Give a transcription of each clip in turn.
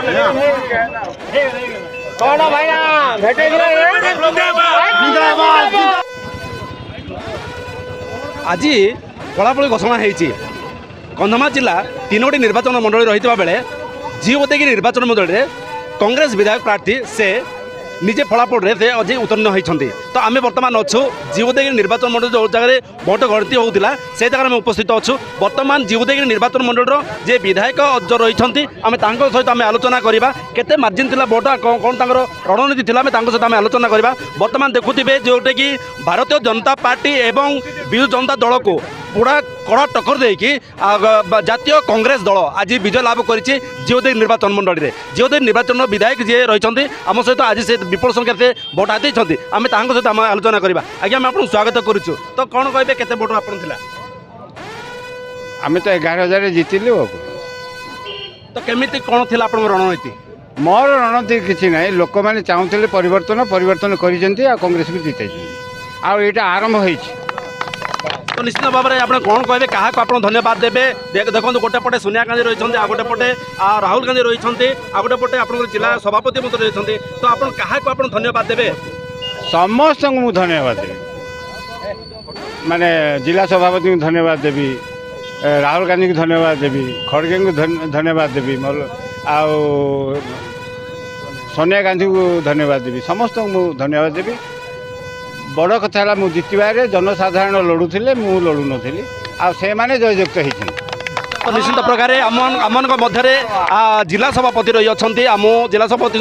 आज फलाफल घोषणा होती कंधमाल जिला 3टी निर्वाचन मंडली रही बेले जीवदेगी निर्वाचन मंडली कांग्रेस विधायक प्रार्थी से निजे फलाफल से अजय उत्तीर्ण होती। तो आम बर्तमान अच्छु जीवदेगी निर्वाचन मंडल जो जगह भोट गणति होता से जगह में उपस्थित अच्छु। बर्तमान जीवदेगी निर्वाचन मंडल जे विधायक जो रही आम सहित आम आलोचना करवा केते मार्जिन थिला भोट कौन रणनीति थिला आम सहित आम आलोचना करवा। बर्तमान देखुवे जोटे कि भारतीय जनता पार्टी एवं विजु जनता दल को पूरा कड़ा टक्कर देकी जातीय कांग्रेस दल आज विजय लाभ कर जीवदेगी निर्वाचन मंडल में जीवदेगी निर्वाचन विधायक जी रही आम सहित आज से विपुल संख्या से भोट हाथी आम सहित आम आलोचना करवा। आज्ञा आम आपको स्वागत करुचु। तो कौन कहे केते भोट आपन थिला? आम तो 11,000 जीतिलु। तो केमिति कौन थिला आपन रणनीति? मोर रणनीति किसी ना लोक मैंने चाहूले परिवर्तन कर कांग्रेस को जितई आईटा आरंभ हो। तो निश्चित भाव में आप कौन कहे क्या आप धन्यवाद देवे? देखो गोटे पटे सोनिया गांधी रही आ गोटे पटे राहुल गांधी रही आ गोटे पटे आप जिला सभापति मत रही। तो आप क्या धन्यवाद देवे? समस्त को धन्यवाद देवी माने जिला सभापति को धन्यवाद देवी, राहुल गांधी को धन्यवाद देवी, खड़गे को धन्यवाद देवी, सोनिया गांधी को धन्यवाद देवी, समस्त को धन्यवाद देवी। बड़ कथा है मुझे जितबारे जनसाधारण लड़ुले मु लड़ू नी से मैंने जययुक्त होती। तो निश्चित प्रकार आम मध्य जिला सभापति रही अच्छा आम जिला सभापति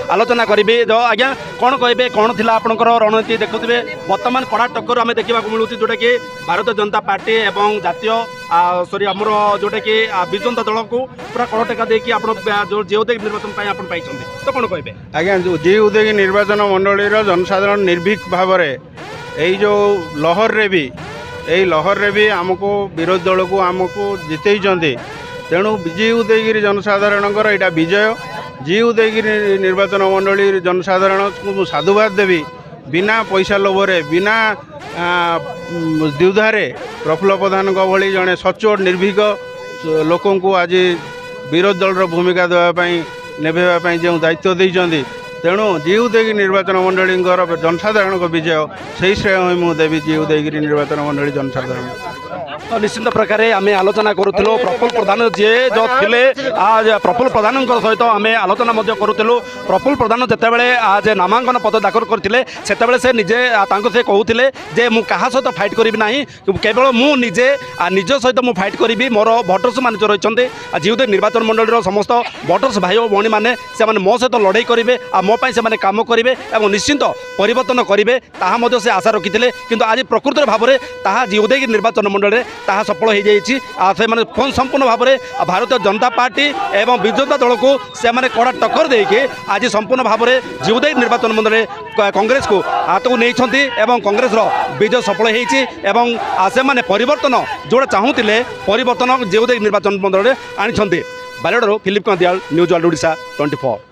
आलोचना करी। जो आज्ञा कौन कहे कौन थी आपंकर रणनीति? देखुए बर्तमान कड़ा टक्कर आम देखा मिलूँ जोटा कि भारतीय जनता पार्टी एवं जातीय सॉरी आमर जोटा कि विजु जनता दल को पूरा कड़ा टेका देकी जो जीवदेगी निर्वाचन आप पाई। तो कौन कहे? आज्ञा जीवदेगी निर्वाचन मंडलीर जनसाधारण निर्भीक भाव में जो लहर रे भी यही लहर रे भी आमको विरोधी दल को आमको जितई तेणु जीवदेगी जनसाधारण यहाँ विजय। जीवदेगी निर्वाचन मंडली जनसाधारण को साधुवाद देवी बिना पैसा लोभरे बिना द्विधारे प्रफुल्ल प्रधान भली जड़े सचोट निर्भीक लोक आज विरोधी दल भूमिका देवाई नेबाई जो दायित्व देते तेणु जीवदेगी निर्वाचन मंडली जनसाधारण को विजय से श्रेय मुझे देवी जीवदेगी निर्वाचन मंडली जनसाधारण। तो निश्चित प्रकार आम आलोचना करूँ प्रफुल्ल प्रधान जी जो थे आज प्रफुल्ल प्रधान सहित आम आलोचना करूँ। प्रफुल्ल प्रधान जितेबाला आज नामांकन पत्र दाखल करते से निजे से कहते जे मु क्या सहित फाइट करी ना केवल मु निजे निज सहित मु फाइट करी मोर भोटर्स मान जो रही जीवदेगी निर्वाचन मंडली समस्त भोटर्स भाई भौणी मैंने से मो सहित लड़ाई करेंगे मोपाई से कम करेंगे और निश्चिंत परिवर्तन करेंगे ताहा से आशा रखी थे। किंतु आज प्रकृत भाव में ताहा जीवदेगी निर्वाचन मंडली ताहा सफल हो जाइए। से संपूर्ण भाव में भारतीय जनता पार्टी एवं विजु जनता दल को से कड़ा टक्कर देके आज संपूर्ण भाव में जीवदेगी निर्वाचन मंडली कांग्रेस को हाथ को नहीं कांग्रेस विजय सफल होने परिवर्तन जोड़ा चाहूले परिवर्तन जीवदेगी निर्वाचन मंडली आनी। बालेडर फिलिप कंदियाल न्यूज वर्ल्ड ओडिशा 24।